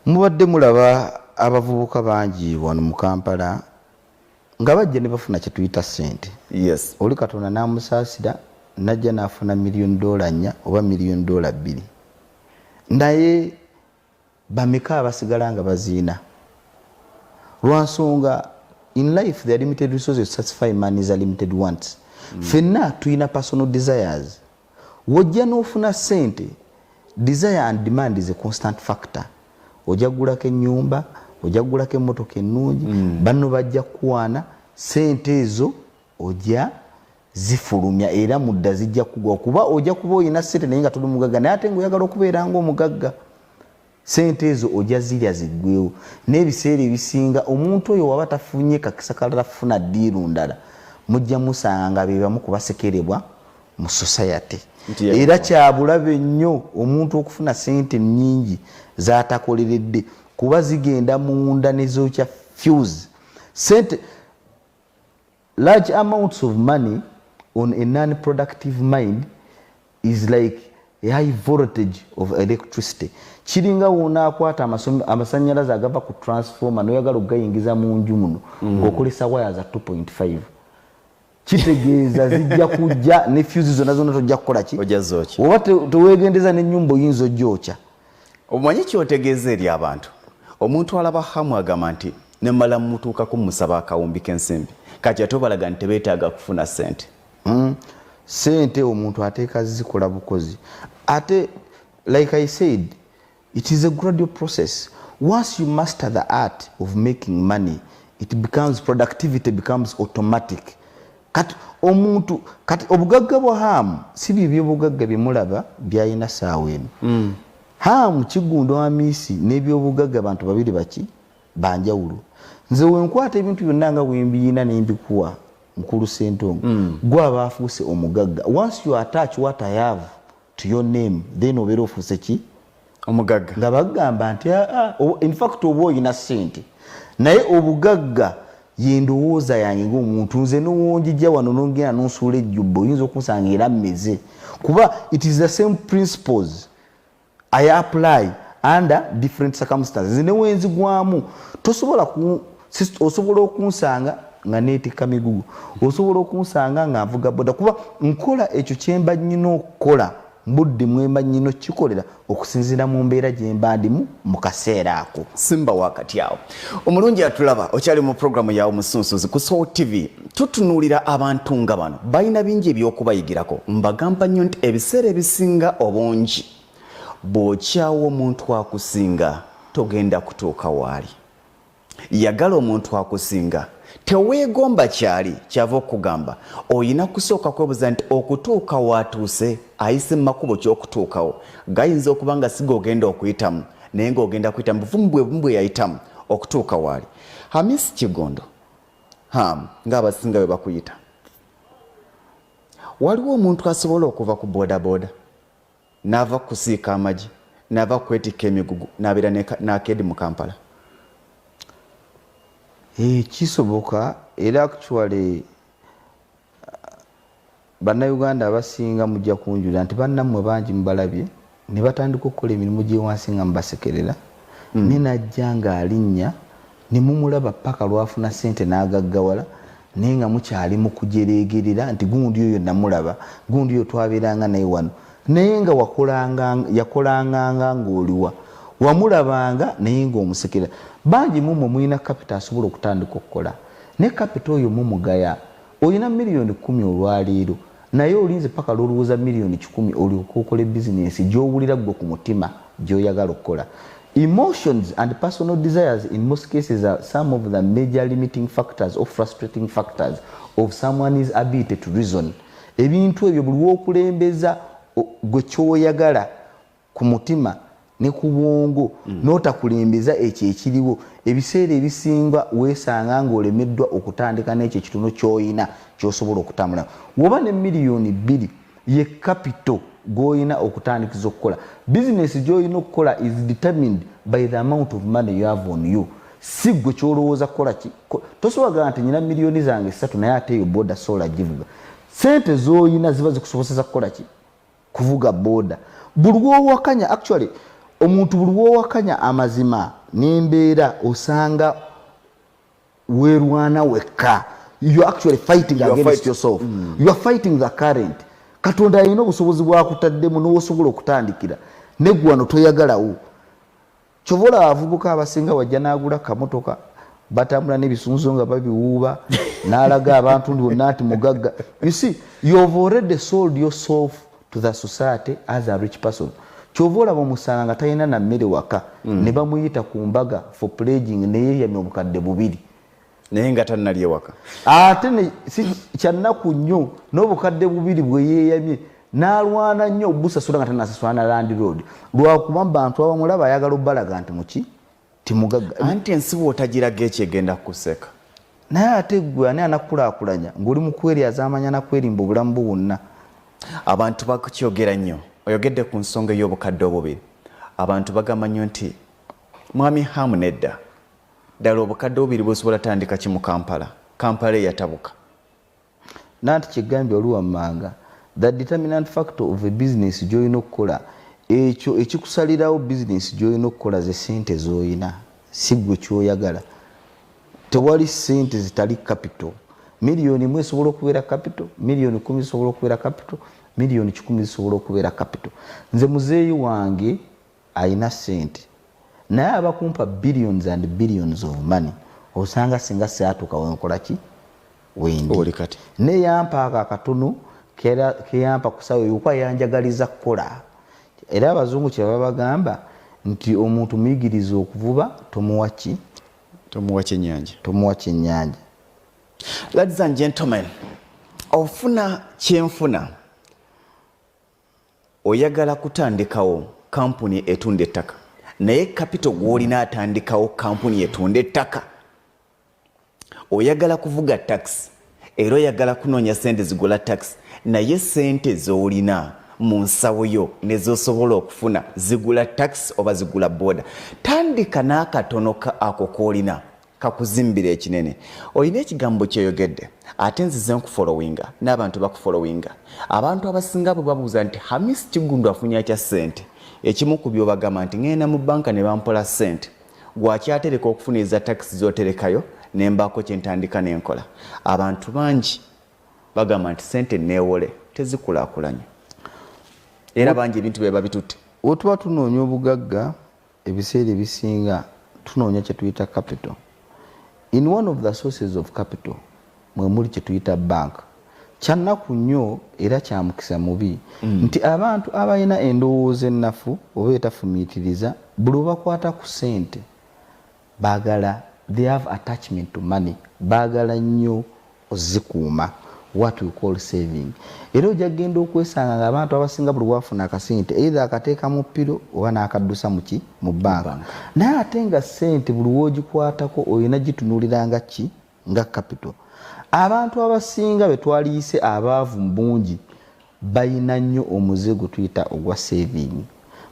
Mubadde mulaba abavubuka bangi wano mu Kampala nga bajja ne bafuna kye tuyita ssente. Yes. Oli Katonda n'amusaasira najja n'afuna $1 million 4 oba $1 million 2. Naye bameka abasigala nga baziina. Lwansonga in life there are limited resources to satisfy man's limited wants. Fenna tuyina personal desires. Wojja n'ofuna ssente, desire and demand is a constant factor. Ojja kugulako ennyumba, ojja kugulako emmotoka ennungi, banno bajja kuwaana, ssente ezo ojja zifulumya era mudda zijja kugwa kuba ojja kuba oyina ssente naye nga tuli mugagga naye ate ng'oyagala okubeera ng'omugagga. Ssente ezo ojja zirya ziggwewo. N'ebiseera ebisinga omuntu oyo waba tafunye kakisa kalala funa ddiiru ndala mujja musanga nga be bamu kubasekerebwa mu society. Era kyabulabe nnyo omuntu okufuna ssente nnyingi z'atakoleredde kuba zigenda munda n'ezookya fuse. Ssente, large amounts of money on a non-productive mind is like a high voltage of electricity. Kiringa wona akwata amasanyalaze agava ku transformer noyagala okugayingiza mu nju muno ng'okolesa waya za 2.5. Kitegeeza zijja kujja ne fuse zonna zonna tojja kukola ki? Ojja zookya. Oba teweegendeza n'ennyumba oyinza ogyokya. Omanyi kyotegeeza eri abantu. Omuntu alaba hamu agamba nti ne mmala mutuukako musaba akawumbi k'ensimbi. Kati ate obalaga nti tebeetaaga kufuna ssente. Ssente omuntu ateeka zikola bukozi. Ate like I said, it is a gradual process. Once you master the art of making money, productivity becomes automatic. Kati omuntu kati obugagga bwa hamu si bibyo bugagga bimulaba byayina saawa eno. Hamu kigundo amisi n'ebyobugagga abantu babiri baki banjawulo. Nze wenkwata ebintu byonna nga wembiyina nembikuwa mukulu Ssentongo gwe aba afuuse omugagga. Once you attach what I have to your name then obeera ofuuse ki omugagga nga bagamba nti in fact oba oyina ssente naye obugagga yendowooza yange ng'omuntu nze n'owonjijja wano n'ongenda n'onsuula ejjubba oyinza okunsanga era mmeze kuba it is the same principles I apply under different circumstances. Ne wenzigwamu osobola okunsanga nga neetikka migugu, osobola okunsanga nga nvuga boda kuba nkola ekyo kyemba nnyina okukola mbudde mwemba nnyina kikolera okusinziira mu mbeera gye mba ndimu mu kaseera ako. Simba wakati awo omulungi atulaba okyali mu programu yawo Musunsuzi ku Soul TV tutunuulira abantu nga bano balina bingi ebyokubayigirako. Mbagamba nnyo nti ebiseera ebisinga obungi bw'okyawa omuntu akusinga togenda kutuuka waali. Yagala omuntu akusinga teweegomba kyali kyava okugamba oyina kusooka kwebuuza nti okutuuka waatuuse ayise mu makubo ky'okutuukawo gayinza okuba nga si g'ogenda okuyitamu naye ng'ogenda kuyitamu buvumu bwe yayitamu okutuuka waali. Hamisi Kigondo ng'abasinga bwe bakuyita, waliwo omuntu asobola okuva ku boodabooda n'ava kusiika amagi n'ava kwetikka emigugu n'abeera n'akeedi mu Kampala? Kisoboka era actually bannayuganda abasinga mujja kunjulira nti bannammwe bangi mubalabye ne batandika okukola emirimu gy'ewansi nga mubasekerera ne najja ng'alinnya ne mumulaba paka lwafuna ssente n'agaggawala naye nga mukyali mu kujereegerera nti gundi oyo namulaba, gundi oyo twabeeranga naye wano naye nga yakolanganga ng'oliwa wamulabanga naye ng'omusekera. Bangi mumwe mulina capital asobola okutandika okukola ne capital oyo mumugaya oyina $10,000 olwaleero naye olinze paka lwolowooza $10,000 olyoka okola bizinesi gy'owulira gwe ku mutima gy'oyagala okukola. Emotions and personal desires in most cases are some of the major limiting factors or frustrating factors of someone's ability to reason. Ebintu ebyo buli w'okulembeza gwe ky'oyagala ku mutima ne ku bwongo n'otakulembeza ekyo ekiriwo ebiseera ebisinga weesanga ng'olemeddwa okutandika n'ekyo ekitono ky'oyina ky'osobola okutambula. Woba ne $2 million ye capital gw'oyina okutandikiza okukola. Business gy'oyina okukola is determined by the amount of money you have on you. Si gwe ky'olowooza kukola ki. Tosobola nti nyina miliyoni zange 3 naye ate eyo boda sola givuga. Sente z'oyina ziba zikusobozesa kukola ki? Kuvuga boda. Buli lw'owakanya actually omuntu buli wowakanya amazima n'embeera osanga weerwana wekka. You are actually fighting against yourself. You are fighting the current. Katonda alina obusobozi bwakutaddemu n'osobola okutandikira neggwano toyagalawo. Kyovola abavubuka abasinga wajja n'agula kamotoka batambula n'ebisunzo nga babiwuuba n'alaga abantu bonna ati mugagga. You see, you have already sold yourself to the society as a rich person. Kyovola bamusanga nga talina na mmere waka ne bamuyita ku mbaga for pledging neyeeyamya obukadde 2 naye nga tannalye waka. Ate si kyannaku nnyo n'obukadde 2 bwe yeeyamye n'alwana nnyo obusasula nga tannasasula na landlord lwakuba bantu abamulaba ayagala obbalaga nti muki timugagga. Anti ensi bw'otagiraga ekyegenda kukuseka. Naye ate gwe ani anakulaakulanya ng'oli mu kweryaza amanya nakwerimba obulamu bwo bwonna. Abantu bakukyogera nnyo oyogedde ku nsonga y'obukadde 2. Abantu bagamba nnyo nti mwami Hamu nedda ddala obukadde 2 bw'osobola tandika ki mu Kampala eyatabuka. Nanti kyegambye oli wammanga the determinant factor of a business gy'olina okukola ekyo ekikusalirawo business gy'olina okukola ze sente z'olina si gwe kyoyagala. Tewali sente zitali capital. Miliyoni 1 esobola okubeera capital, miliyoni 10 esobola okubeera capital, miliyoni 10 esobola okubeera capital. Nze muzeeyi wange ayina sente naye abakumpa billions and billions of money osanga singa seatuuka wenkola ki wendi neyampa akatono keyampa kusawo yuko yanjagaliza kukola. Era abazungu kye babagamba nti omuntu muyigiriza okuvuba tomuwa kyennyanja. Ladies and gentlemen, ofuna kyenfuna oyagala kutandikawo kampuni etunda ettaka naye capital gw'olina atandikawo kampuni etunda ettaka. Oyagala kuvuga tax era oyagala kunoonya sente zigula tax naye sente z'olina mu nsawo yo nezosobola okufuna zigula tax oba zigula boda. Tandika n'akatono ako koolina kakuzimbira ekinene. Olina ekigambo kyeyogedde ate nzize nkufollowinga n'abantu bakufollowinga. Abantu abasinga bwe babuuza nti Hamisi Kigundu afunye atya ssente, ekimu ku byo bagamba nti ngenda mu banka ne bampola ssente gwakyatereka okufuna eza tax z'oterekayo ne mbaako kye ntandika n'enkola. Abantu bangi bagamba nti ssente neewole tezikulaakulanye era bangi ebintu bye babitutte. Otuba tunoonya obugagga ebiseera ebisinga tunoonya kye tuyita capital. In one of the sources of capital mwe muli kye tuyita bank. Kyannaku nnyo era kya mukisa mubi nti abantu abalina endowooza ennafu oba etafumiitiriza buli bakwata ku ssente baagala they have attachment to money, baagala nnyo ozikuuma what we call saving. Era ojja genda okwesanga ng'abantu abasinga buli wafuna akasente either akateeka mu ppiro oba n'akaddusa mu banka. Naye ate nga ssente buli w'ogikwatako olina gitunuulira nga ki nga capital. Abantu abasinga be twaliyise abaavu bungi bayina nnyo omuze gwe tuyita ogwa saving.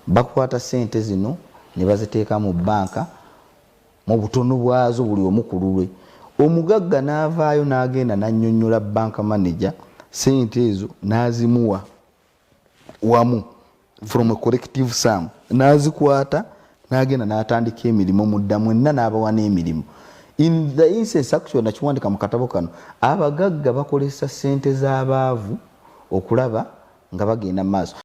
Bakwata ssente zino ne baziteeka mu banka mu butono bwazo buli omu ku lulwe. Omugagga n'avaayo n'agenda n'annyonnyola banka manager ssente ezo n'azimuwa wamu from a collective sum n'azikwata n'agenda n'atandika emirimu mudda mwenna n'abawa n'emirimu. In the instance actually nakiwandika mu katabo kano abagagga bakozesa ssente z'abaavu okulaba nga bagenda maaso.